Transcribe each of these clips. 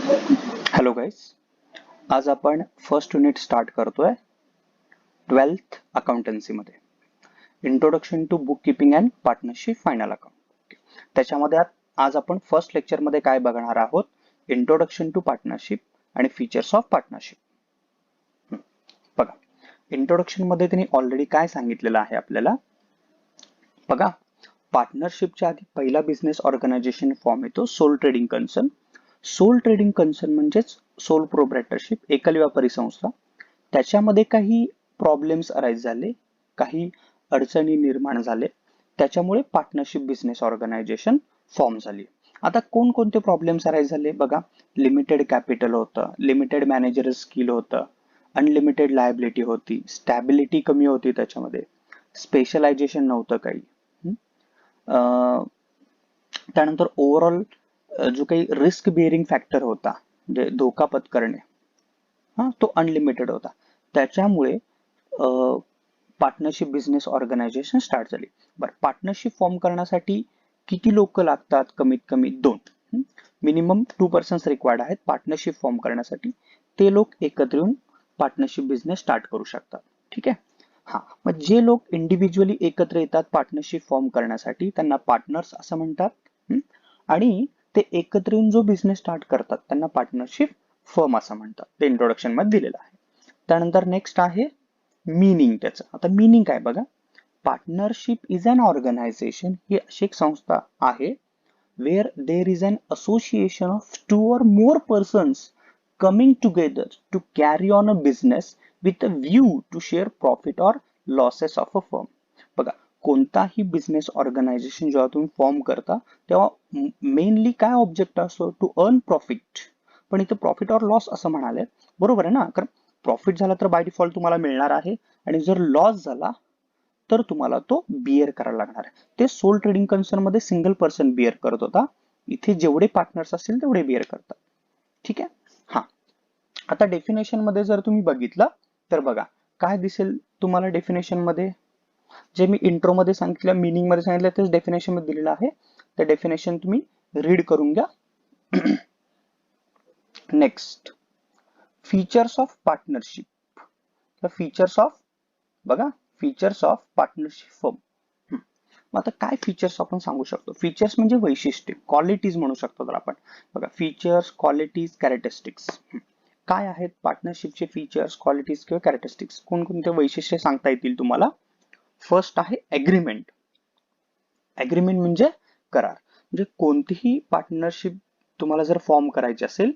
Hello guys, आज आपण first unit start करतोय 12th अकाउंटन्सी मध्ये introduction to bookkeeping and partnership final account. त्याच्यामध्ये आज आपण फर्स्ट लेक्चर मध्ये काय बघणार आहोत, इंट्रोडक्शन टू पार्टनरशिप आणि फीचर्स ऑफ पार्टनरशिप. बघा, इंट्रोडक्शन मध्ये त्यांनी ऑलरेडी काय सांगितलेलं आहे आपल्याला. बघा, पार्टनरशिपच्या आधी पहिला बिझनेस ऑर्गनायझेशन फॉर्म येतो sole trading concern. Sole trading concern म्हणजेच सोल प्रोप्रायटरशिप, एकल व्यापारी संस्था. त्याच्यामध्ये काही प्रॉब्लेम्स अराईज झाले, काही अडचणी निर्माण झाले, त्याच्यामुळे पार्टनरशिप बिझनेस ऑर्गनायझेशन फॉर्म झाली. आता कोणकोणते प्रॉब्लेम्स अराईज झाले बघा. लिमिटेड कॅपिटल होतं, लिमिटेड मॅनेजर स्किल होतं, अनलिमिटेड लायबिलिटी होती, स्टॅबिलिटी कमी होती, त्याच्यामध्ये स्पेशलायझेशन नव्हतं काही. त्यानंतर ओव्हरऑल जो काही रिस्क बिअरिंग फॅक्टर होता, म्हणजे धोका पत्करणे, तो अनलिमिटेड होता. त्याच्यामुळे पार्टनरशिप बिझनेस ऑर्गनायझेशन स्टार्ट झाली. बरं, पार्टनरशिप फॉर्म करण्यासाठी किती लोक लागतात? कमीत कमी 2. मिनिमम 2 पर्सन्स रिक्वायर्ड आहेत पार्टनरशिप फॉर्म करण्यासाठी. ते लोक एकत्र येऊन पार्टनरशिप बिझनेस स्टार्ट करू शकतात. ठीक आहे. मग जे लोक इंडिव्हिज्युअली एकत्र येतात पार्टनरशिप फॉर्म करण्यासाठी त्यांना पार्टनर्स असं म्हणतात. आणि ते एकत्र येऊन जो बिझनेस स्टार्ट करतात त्यांना पार्टनरशिप फर्म असं म्हणतात. ते इंट्रोडक्शन मध्ये दिलेलं आहे. त्यानंतर नेक्स्ट आहे मीनिंग. त्याचं आता मीनिंग काय बघा. पार्टनरशिप इज अन ऑर्गनायझेशन, ही अशी एक संस्था आहे where there is an association of 2 or more persons coming together to carry on a business with a view to share profit or losses of a firm. बघा, कोणताही business organisation जेव्हा तुम्ही form करता तेव्हा मेनली काय object असतो? To earn profit. पण इथं प्रॉफिट ऑर लॉस असं म्हणाले, बरोबर आहे ना? कारण प्रॉफिट झाला तर बाय डिफॉल्ट तुम्हाला मिळणार आहे, आणि जर लॉस झाला तर तुम्हाला तो बिअर करायला लागणार आहे. ते सोल ट्रेडिंग कन्सर्न मध्ये सिंगल पर्सन बिअर करत होता, इथे जेवढे पार्टनर्स असतील तेवढे बिअर करतात. ठीक आहे. आता डेफिनेशन मध्ये जर तुम्ही बघितलं तर बघा काय दिसेल तुम्हाला डेफिनेशन मध्ये. जे मी इंट्रो मध्ये सांगितलं, मिनिंग मध्ये सांगितलं, तेच डेफिनेशन मध्ये दिलेलं आहे. ते डेफिनेशन तुम्ही रीड करून घ्या. Next, features of partnership. Features of, बघा, फीचर्स ऑफ पार्टनरशिप फर्म. मग आता काय फीचर्स आपण सांगू शकतो? फीचर्स म्हणजे वैशिष्ट्य, क्वालिटीज म्हणू शकतो तर आपण. बघा, फीचर्स, क्वालिटीज, कॅरेक्टरिस्टिक्स. काय आहेत पार्टनरशिपचे फीचर्स, क्वालिटीज किंवा कॅरेक्टरिस्टिक्स? कोणकोणते वैशिष्ट्य सांगता येतील तुम्हाला? फर्स्ट आहे एग्रीमेंट. एग्रीमेंट म्हणजे करार. म्हणजे कोणतीही पार्टनरशिप तुम्हाला जर फॉर्म करायची असेल,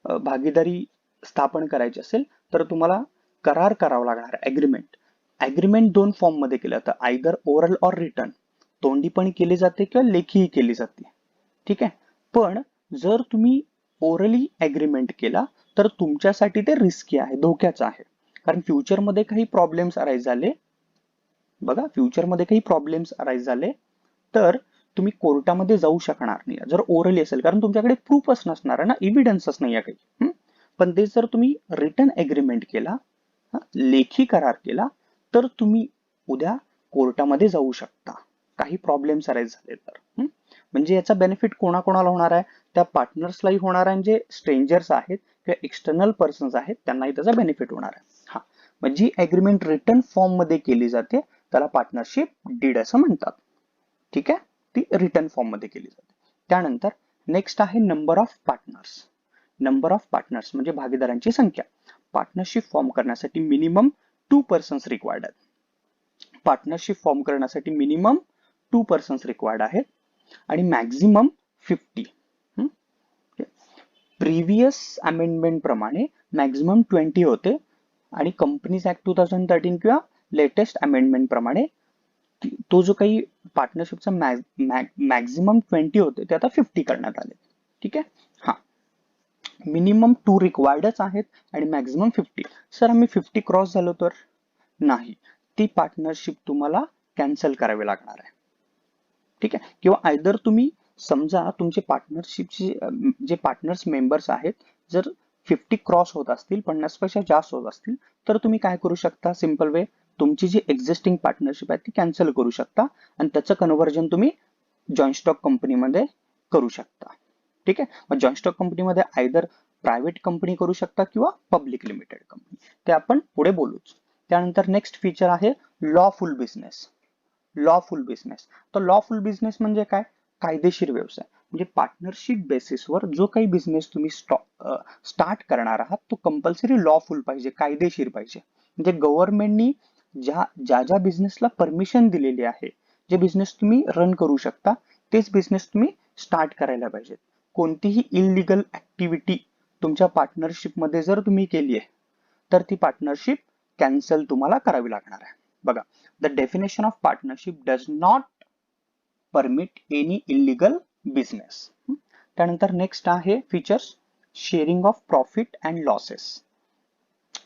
भागीदारी स्थापन करायची असेल, तर तुम्हाला करार करावा लागणार. एग्रीमेंट. एग्रीमेंट 2 फॉर्म मध्ये केलं जातं, आयदर ओरल ऑर रिटर्न. तोंडी पण केली जाते किंवा लेखीही केली जाते. ठीक आहे. पण जर तुम्ही ओरली एग्रीमेंट केला तर तुमच्यासाठी ते रिस्की आहे, धोक्याचं आहे. कारण फ्युचरमध्ये काही प्रॉब्लेम्स अराईज झाले, बघा, फ्युचरमध्ये काही प्रॉब्लेम्स अराईज झाले तर तुम्ही कोर्टामध्ये जाऊ शकणार नाही जर ओरली असेल, कारण तुमच्याकडे प्रूफच नसणार आहे ना, एव्हिडन्सच नाही आहे काही. पण ते जर तुम्ही रिटर्न एग्रीमेंट केला, लेखी करार केला, तर तुम्ही उद्या कोर्टामध्ये जाऊ शकता काही प्रॉब्लेम्स अराईज झाले तर. म्हणजे याचा बेनिफिट कोणाकोणाला होणार आहे? त्या पार्टनर्सलाही होणार आहे, जे स्ट्रेंजर्स आहेत किंवा एक्सटर्नल पर्सन्स आहेत त्यांनाही त्याचा बेनिफिट होणार आहे. मग जी एग्रीमेंट रिटर्न फॉर्म मध्ये केली जाते त्याला पार्टनरशिप डीड असं म्हणतात. ठीक आहे. ती रिटर्न फॉर्म मध्ये केली जाते. त्यानंतर नेक्स्ट आहे number of partners. Number of partners म्हणजे भागीदारांची संख्या. पार्टनरशिप फॉर्म करण्यासाठी मिनिमम 2 पर्सन्स रिक्वायर्ड आहेत. पार्टनरशिप फॉर्म करण्यासाठी मिनिमम 2 पर्सन्स रिक्वायर्ड आहेत आणि मॅक्झिमम 50. प्रिव्हियस अमेंडमेंट प्रमाणे मॅक्झिमम 20 होते, आणि कंपनीज ऍक्ट 2013 किंवा लेटेस्ट अमेंडमेंट प्रमाणे तो जो काही पार्टनरशिपचा मॅक्झिमम 20 होते ते आता 50 करण्यात आले. ठीक आहे. मिनिमम 2 रिक्वायर्डच आहेत आणि मॅक्झिमम 50. सर आम्ही 50 क्रॉस झालो तर नाही, ती पार्टनरशिप तुम्हाला कॅन्सल करावी लागणार आहे. ठीक आहे. किंवा आयदर तुम्ही समजा तुमचे पार्टनरशिपचे जे पार्टनर्स मेंबर्स आहेत जर 50 क्रॉस होत असतील, 50 पेक्षा जास्त होत असतील, तर तुम्ही काय करू शकता? सिंपल वे, तुमची जी एक्झिस्टिंग पार्टनरशिप आहे ती कॅन्सल करू शकता आणि त्याचं कन्व्हर्जन तुम्ही जॉईंट स्टॉक कंपनीमध्ये करू शकता. ठीक आहे. मग जॉईंट स्टॉक कंपनीमध्ये आयदर प्रायव्हेट कंपनी करू शकता किंवा पब्लिक लिमिटेड कंपनी, ते आपण पुढे बोलूच. त्यानंतर नेक्स्ट फीचर आहे लॉफुल बिझनेस. लॉफुल बिझनेस, तर लॉफुल बिझनेस म्हणजे काय? कायदेशीर व्यवसाय. म्हणजे पार्टनरशिप बेसिसवर जो काही बिझनेस तुम्ही स्टार्ट करणार आहात तो कंपल्सरी लॉफुल पाहिजे, कायदेशीर पाहिजे. म्हणजे गव्हर्नमेंटनी ज्या बिझनेसला परमिशन दिलेली आहे, जे बिझनेस तुम्ही रन करू शकता, तेच बिझनेस तुम्ही स्टार्ट करायला पाहिजे. कोणतीही इलिगल ऍक्टिव्हिटी तुमच्या पार्टनरशिप मध्ये जर तुम्ही केली आहे तर ती पार्टनरशिप कॅन्सल तुम्हाला करावी लागणार आहे. बघा, the definition of partnership does not permit any illegal business. त्यानंतर नेक्स्ट आहे features sharing of profit and losses.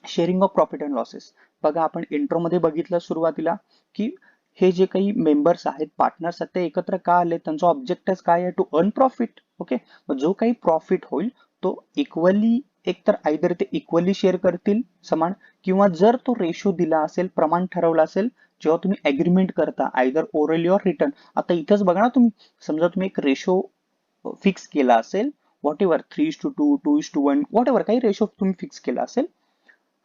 Sharing of profit and losses, बघा आपण इंट्रो मध्ये बघितलं सुरुवातीला की हे जे काही मेंबर्स आहेत, पार्टनर्स आहेत, ते एकत्र का आले, त्यांचा ऑब्जेक्टिव्ह काय आहे? To earn profit. ओके, मग जो काही प्रॉफिट होईल तो इक्वली, एकतर आयदर ते इक्वली शेअर करतील समान, किंवा जर तो रेशो दिला असेल, प्रमाण ठरवलं असेल, जेव्हा तुम्ही अग्रीमेंट करता आयदर ओरली ऑर रिटर्न. आता इथंच बघा ना, तुम्ही समजा तुम्ही एक रेशो फिक्स केला असेल, व्हॉट एव्हर 3:2, 2:1, व्हॉट एव्हर काही रेशो तुम्ही फिक्स केला असेल,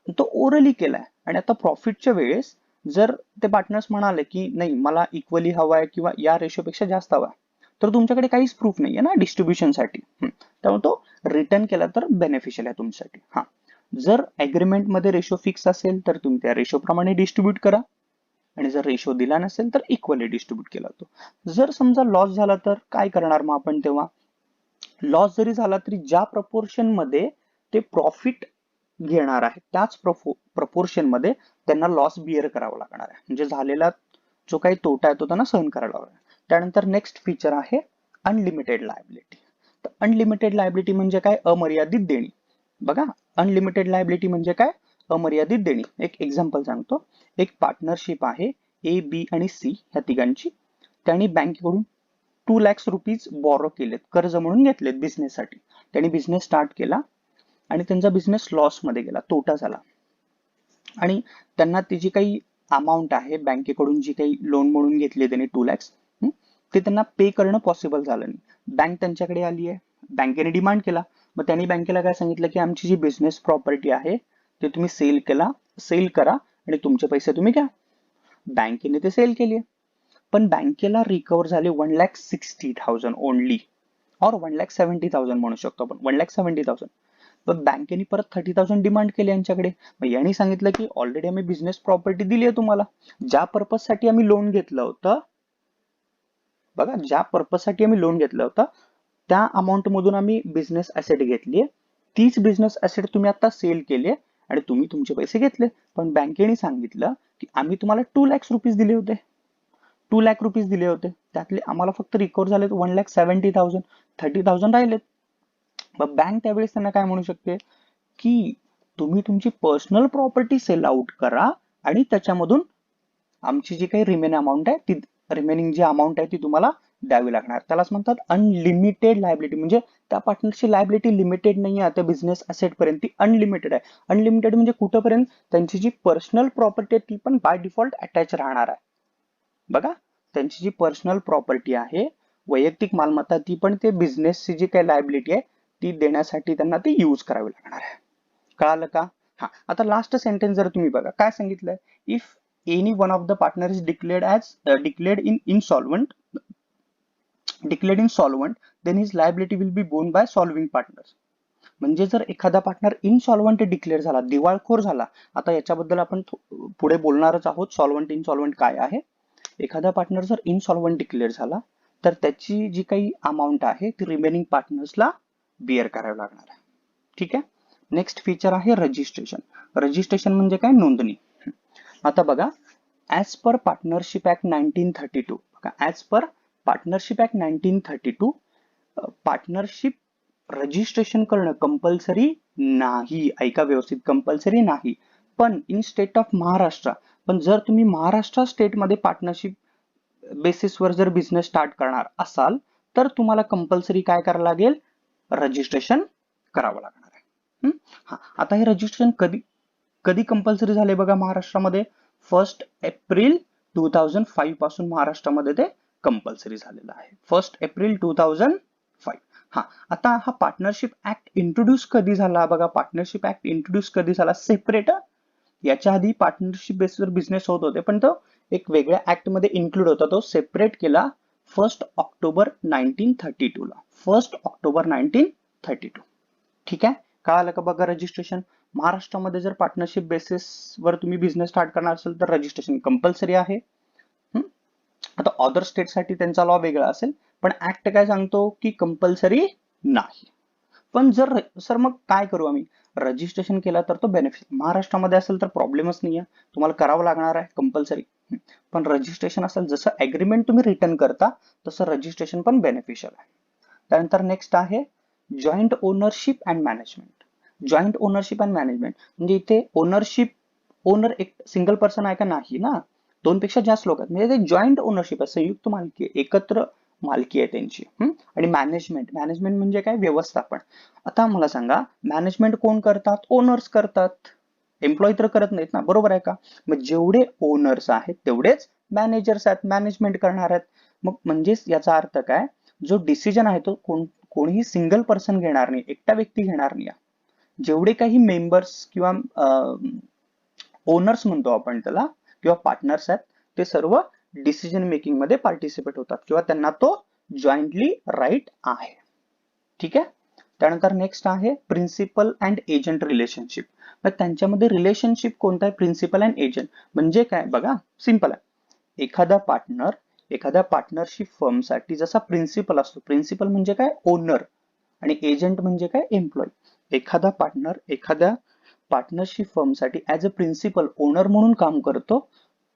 तो ओरली केलाय, आणि आता प्रॉफिटच्या वेळेस जर ते पार्टनर्स म्हणाले की नाही मला इक्वली हवाय किंवा या रेशोपेक्षा जास्त हवा, तर तुमच्याकडे काहीच प्रूफ नाहीये ना डिस्ट्रीब्युशनसाठी, त्यामुळे तो रिटर्न केला तर बेनिफिशियल आहे तुमच्यासाठी. हा, जर अग्रीमेंट मध्ये रेशो फिक्स असेल तर तुम्ही त्या रेशो प्रमाणे डिस्ट्रीब्यूट करा, आणि जर रेशो दिला नसेल तर इक्वली डिस्ट्रीब्यूट केला तो. जर समजा लॉस झाला तर काय करणार मग आपण तेव्हा? लॉस जरी झाला तरी ज्या प्रपोर्शन मध्ये ते प्रॉफिट घेणार आहे त्याच प्रपोर्शन मध्ये त्यांना लॉस बिअर करावा लागणार आहे. म्हणजे झालेला जो काही तोटा आहे तो त्यांना सहन करावा लागणार. त्यानंतर नेक्स्ट फीचर आहे अनलिमिटेड लायबिलिटी. तर अनलिमिटेड लायबिलिटी म्हणजे काय? अमर्यादित देणी. बघा, अनलिमिटेड लायबिलिटी म्हणजे काय? अमर्यादित देणी. एक एक्झाम्पल सांगतो. एक पार्टनरशिप आहे ए, बी आणि सी ह्या तिघांची. त्यांनी बँकेकडून 2 लाख रुपीज बॉरो केलेत, कर्ज म्हणून घेतलेत बिझनेससाठी. त्यांनी बिझनेस स्टार्ट केला आणि त्यांचा बिझनेस लॉस मध्ये गेला, तोटा झाला, आणि त्यांना ती जी काही अमाऊंट आहे बँकेकडून जी काही लोन म्हणून घेतली त्यांनी 2 लाख, ते त्यांना पे करणं पॉसिबल झालं नाही. बँक त्यांच्याकडे आली आहे, बँकेने डिमांड केला. मग त्यांनी बँकेला काय सांगितलं की आमची जी बिझनेस प्रॉपर्टी आहे ते तुम्ही सेल करा आणि तुमचे पैसे तुम्ही घ्या. बँकेने ते सेल केली, पण बँकेला रिकव्हर झाले 1,60,000 ओनली, और 1,70,000 म्हणू शकतो आपण, 1,70,000. पण बँकेने परत 30,000 डिमांड केली यांच्याकडे. मग यांनी सांगितलं की ऑलरेडी आम्ही बिझनेस प्रॉपर्टी दिली आहे तुम्हाला, ज्या पर्पज साठी आम्ही लोन घेतलं होतं, बघा ज्या पर्पज साठी आम्ही लोन घेतलं होतं त्या अमाऊंट मधून आम्ही बिझनेस ऍसेट घेतली, तीच बिझनेस ऍसेट तुम्ही आता सेल केली आणि तुम्ही तुमचे पैसे घेतले. पण बँकेने सांगितलं की आम्ही तुम्हाला 2 लाख रुपीज दिले होते, 2 लाख रुपीज दिले होते, त्यातले आम्हाला फक्त रिकव्हर झाले 1,70,000, 30,000 राहिलेत. मग बँक त्यावेळेस त्यांना काय म्हणू शकते की तुम्ही तुमची पर्सनल प्रॉपर्टी सेल आउट करा आणि त्याच्यामधून आमची जी काही रिमेनिंग जी अमाऊंट आहे ती तुम्हाला द्यावी लागणार. त्यालाच म्हणतात अनलिमिटेड लायबिलिटी. म्हणजे त्या पार्टनरची लायबिलिटी लिमिटेड नाही आहे त्या बिझनेस असेट पर्यंत, ती अनलिमिटेड आहे. अनलिमिटेड म्हणजे कुठपर्यंत? त्यांची जी पर्सनल प्रॉपर्टी आहे ती पण बाय डिफॉल्ट अटॅच राहणार आहे. बघा, त्यांची जी पर्सनल प्रॉपर्टी आहे, वैयक्तिक मालमत्ता, ती पण ते बिझनेसची जी काही लायबिलिटी आहे ती देण्यासाठी त्यांना ती यूज करावी लागणार आहे. कळालं का? हा, आता लास्ट सेंटेन्स जर तुम्ही बघा काय सांगितलंय, if any one of the partner is declared insolvent then his liability will be borne by solving partners. म्हणजे जर एखादा पार्टनर इनसॉल्वंट डिक्लेअर झाला, दिवाळखोर झाला, आता याच्याबद्दल आपण पुढे बोलणारच आहोत, सॉल्वंट इनसॉल्वंट काय आहे. एखादा पार्टनर जर इनसॉल्वंट डिक्लेअर झाला तर त्याची जी काही अमाऊंट आहे ती रिमेनिंग पार्टनर्सला बिअर करावी लागणार आहे. ठीक आहे. नेक्स्ट फीचर आहे रजिस्ट्रेशन. रजिस्ट्रेशन म्हणजे काय? नोंदणी. आता बघा, as per partnership act 1932, as per partnership act 1932 partnership registration करणं कंपल्सरी नाही. ऐका व्यवस्थित, कंपल्सरी नाही. पण इन स्टेट ऑफ महाराष्ट्र, पण जर तुम्ही महाराष्ट्र स्टेटमध्ये पार्टनरशिप बेसिसवर जर बिझनेस स्टार्ट करणार असाल तर तुम्हाला कंपल्सरी काय करावं लागेल? रजिस्ट्रेशन करावं लागणार आहे. हा, आता हे रजिस्ट्रेशन कधी कंपल्सरी झाले बघा महाराष्ट्रामध्ये? 1 एप्रिल 2005 पासून महाराष्ट्रामध्ये ते कंपल्सरी झालेलं आहे. 1 एप्रिल 2005. हा, आता हा पार्टनरशिप ऍक्ट इंट्रोड्यूस कधी झाला बघा. पार्टनरशिप ऍक्ट इंट्रोड्यूस कधी झाला सेपरेट. याच्या आधी पार्टनरशिप बेसिसवर बिझनेस होत होते, पण तो एक वेगळ्या ऍक्ट मध्ये इन्क्लूड होता. तो सेपरेट केला 1 ऑक्टोबर 1932 ला. 1 ऑक्टोबर 1932. ठीक आहे, कळालं का बघा. रजिस्ट्रेशन महाराष्ट्रामध्ये जर पार्टनरशिप बेसिसवर तुम्ही बिझनेस स्टार्ट करणार असेल तर रजिस्ट्रेशन कंपल्सरी आहे. आता अदर स्टेटसाठी त्यांचा लॉ वेगळा असेल, पण ऍक्ट काय सांगतो की कंपल्सरी नाही. पण जर सर मग काय करू आम्ही, रजिस्ट्रेशन केला तर तो बेनिफिट. महाराष्ट्रामध्ये असेल तर प्रॉब्लेमच नाही आहे, तुम्हाला करावं लागणार आहे कंपल्सरी. पण रजिस्ट्रेशन असेल, जसं अग्रीमेंट तुम्ही रिटर्न करता तसं रजिस्ट्रेशन पण बेनिफिशियल आहे. त्यानंतर नेक्स्ट आहे joint ownership and management. Joint ownership and management म्हणजे इथे ओनरशिप, ओनर एक सिंगल पर्सन आहे का, नाही ना, दोन पेक्षा जास्त लोक आहेत, म्हणजे ते जॉईंट ओनरशिप आहे, संयुक्त मालकी आहे, एकत्र मालकी आहे त्यांची. आणि मॅनेजमेंट, मॅनेजमेंट म्हणजे काय, व्यवस्थापन. आता मला सांगा, मॅनेजमेंट कोण करतात, ओनर्स करतात, एम्प्लॉय तर करत नाहीत ना, बरोबर आहे का. मग जेवढे ओनर्स आहेत तेवढेच मॅनेजर्स आहेत, मॅनेजमेंट करणार आहेत. मग म्हणजेच याचा अर्थ काय, जो डिसिजन आहे तो कोणीही सिंगल पर्सन घेणार नाही, एकटा व्यक्ती घेणार नाही. जेवढे काही मेंबर्स किंवा ओनर्स म्हणतो आपण त्याला, किंवा पार्टनर्स आहेत, ते सर्व डिसिजन मेकिंग मध्ये पार्टिसिपेट होतात किंवा त्यांना तो जॉईंटली राईट आहे. ठीक आहे. त्यानंतर नेक्स्ट आहे प्रिन्सिपल अँड एजंट रिलेशनशिप. मग त्यांच्यामध्ये रिलेशनशिप कोणता आहे, प्रिन्सिपल अँड एजंट म्हणजे काय बघा, सिंपल आहे. एखादा पार्टनर एखाद्या पार्टनरशिप फर्मसाठी जसा प्रिन्सिपल असतो, प्रिन्सिपल म्हणजे काय, ओनर, आणि एजंट म्हणजे काय, एम्प्लॉय. एखादा पार्टनर एखाद्या पार्टनरशिप फर्मसाठी ऍज अ प्रिन्सिपल, ओनर म्हणून काम करतो,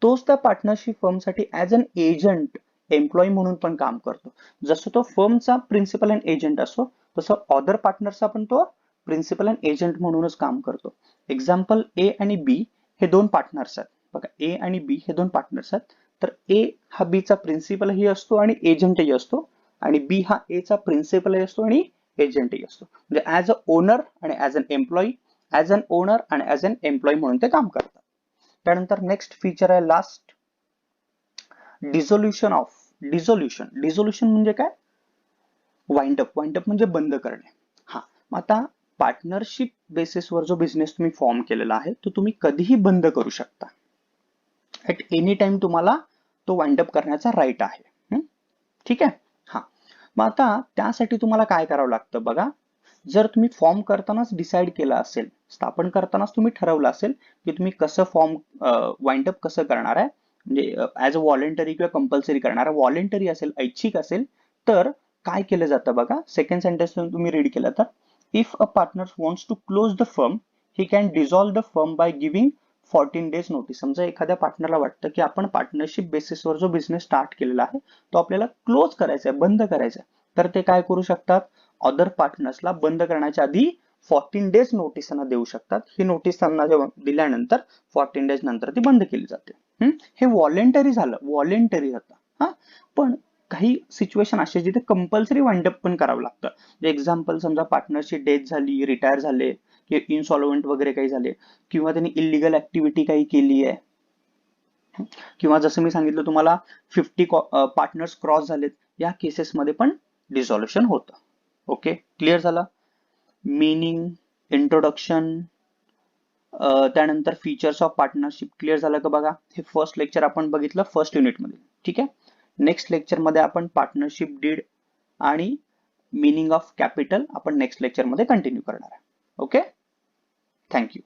तोच त्या पार्टनरशिप फर्मसाठी ऍज अन एजंट, एम्प्लॉय म्हणून पण काम करतो. जसं तो फर्मचा प्रिन्सिपल अँड एजंट असतो, तसं अदर पार्टनरचा पण तो प्रिन्सिपल अँड एजंट म्हणूनच काम करतो. एक्झाम्पल, ए आणि बी हे दोन पार्टनर्स आहेत बघा. ए आणि बी हे दोन पार्टनर्स आहेत. तर ए हा बी चा प्रिन्सिपलही असतो आणि एजंटही असतो, आणि बी हा ए चा प्रिन्सिपलही असतो आणि एजंटही असतो. म्हणजे ऍज अ ओनर आणि as an employee, as an owner आणि ऍज अन एम्प्लॉई म्हणून ते काम करतात. त्यानंतर नेक्स्ट फीचर आहे लास्ट, डिझोल्युशन ऑफ. डिझोल्युशन म्हणजे काय, वाइंडअप. वाइंडअप म्हणजे बंद करणे. हा, मग आता पार्टनरशिप बेसिसवर जो बिझनेस तुम्ही फॉर्म केलेला आहे तो तुम्ही कधीही बंद करू शकता. ऍट एनी टाइम तुम्हाला तो वाइंडअप करण्याचा राईट आहे. ठीक आहे. हा, मग आता त्यासाठी तुम्हाला काय करावं लागतं बघा. जर तुम्ही फॉर्म करतानाच डिसाईड केलं असेल, स्थापन करतानाच तुम्ही ठरवलं असेल की तुम्ही कसं फॉर्म वाइंडअप कसं करणार आहे, म्हणजे ऍज अ व्हॉलेंटरी किंवा कंपल्सरी करणार आहे. व्हॉलेंटरी असेल, ऐच्छिक असेल, तर काय केलं जातं बघा. सेकंड सेंटेन्स तुम्ही रीड केलं तर, if a partner wants to close the firm, he can dissolve the firm by giving 14 days notice. समजा एखाद्या पार्टनरला वाटतं की आपण पार्टनरशिप बेसिसवर जो बिझनेस स्टार्ट केलेला आहे तो आपल्याला क्लोज करायचा आहे, बंद करायचा आहे, तर ते काय करू शकतात, अदर पार्टनर्सला बंद करण्याच्या आधी 14 days नोटीस त्यांना देऊ शकतात. ही नोटीस त्यांना दिल्यानंतर 14 days नंतर ती बंद केली जाते. हे व्हॉलेंटरी झालं, व्हॉलेंटरी होतं. हा, पण काही सिच्युएशन असे जिथे कंपल्सरी वाइंडअप पण करावं लागतं. एक्झाम्पल, समजा पार्टनरची डेथ झाली, रिटायर झाले, किंवा इनसॉल्व्हेंट वगैरे काही झाले, किंवा त्यांनी इलिगल ऍक्टिव्हिटी काही केली आहे, किंवा जसं मी सांगितलं तुम्हाला 50 पार्टनर्स क्रॉस झालेत, या केसेसमध्ये पण डिझॉल्युशन होतं. ओके, क्लिअर झालं. मीनिंग, इंट्रोडक्शन, त्यानंतर फीचर्स ऑफ पार्टनरशिप क्लिअर झालं का बघा. हे फर्स्ट लेक्चर आपण बघितलं फर्स्ट युनिटमध्ये. ठीक आहे. नेक्स्ट लेक्चरमध्ये आपण पार्टनरशिप डीड आणि मीनिंग ऑफ कॅपिटल आपण नेक्स्ट लेक्चरमध्ये कंटिन्यू करणार आहे. Okay, thank you.